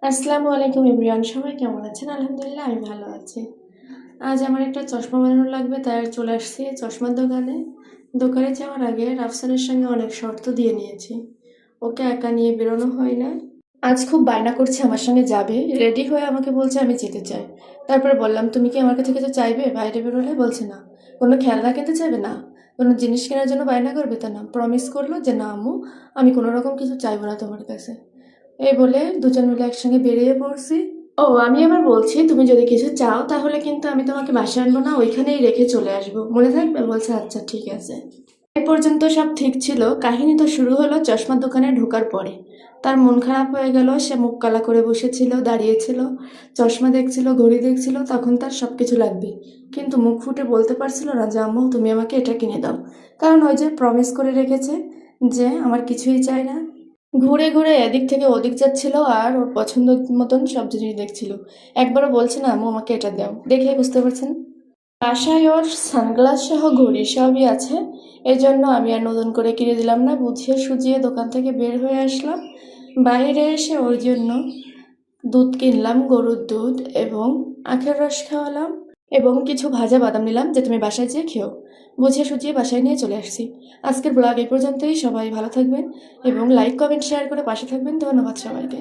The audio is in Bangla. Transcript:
আসসালামু আলাইকুম এভরিওয়ান, সবাই কেমন আছেন? আলহামদুলিল্লাহ আমি ভালো আছি। আজ আমার একটা চশমা বানানো লাগবে, তাই চলে আসছি চশমার দোকানে। দোকানে যাওয়ার আগে রাফসানের সঙ্গে অনেক শর্ত দিয়ে নিয়েছি, ওকে একা নিয়ে বেরোনো হয় না। আজ খুব বায়না করছে আমার সঙ্গে যাবে, রেডি হয়ে আমাকে বলছে আমি যেতে চাই। তারপরে বললাম তুমি কি আমার কাছে কিছু চাইবে বাইরে বেরোলে? বলছে না। কোনো খেলনা কিনতে চাইবে না, কোনো জিনিস কেনার জন্য বায়না করবে তা না, প্রমিস করলো যে না আম্মু, আমি কোনো রকম কিছু চাইবো না তোমার কাছে। এই বলে দুজন মিলে একসঙ্গে বেরিয়ে পড়ছি। ও আমি আবার বলছি তুমি যদি কিছু চাও তাহলে কিন্তু আমি তোমাকে বাসায় আনবো না, ওইখানেই রেখে চলে আসবো, মনে থাকবে? বলছে আচ্ছা ঠিক আছে। এই পর্যন্ত সব ঠিক ছিল। কাহিনী তো শুরু হলো চশমার দোকানে ঢোকার পরে। তার মন খারাপ হয়ে গেল, সে মুখ কালা করে বসেছিল, দাঁড়িয়েছিল, চশমা দেখছিল, ঘড়ি দেখছিল, তখন তার সব কিছু লাগবে, কিন্তু মুখ ফুটে বলতে পারছিল না যে আম্মু তুমি আমাকে এটা কিনে দাও, কারণ ওই যে প্রমিস করে রেখেছে যে আমার কিছুই চাই না। ঘুরে ঘুরে এদিক থেকে ওদিক যাচ্ছিল আর ওর পছন্দ মতন সব জিনিস দেখছিল। একবারও বলছে না আম্মু আমাকে এটা দাও, দেখেই বুঝতে পারছেন। বাসায় ওর সানগ্লাস সহ ঘড়ি সবই আছে, এজন্য আমি আর নতুন করে কিনে দিলাম না, বুঝিয়ে সুঝিয়ে দোকান থেকে বের হয়ে আসলাম। বাইরে এসে ওর জন্য দুধ কিনলাম, গরুর দুধ, এবং আখের রস খাওয়ালাম, এবং কিছু ভাজা বাদাম নিলাম যে তুমি বাসায় যেয়ে খেও। বুঝিয়ে সুঝিয়ে বাসায় নিয়ে চলে আসছি। আজকের ব্লগ এই পর্যন্তই। সবাই ভালো থাকবেন এবং লাইক কমেন্ট শেয়ার করে পাশে থাকবেন। ধন্যবাদ সবাইকে।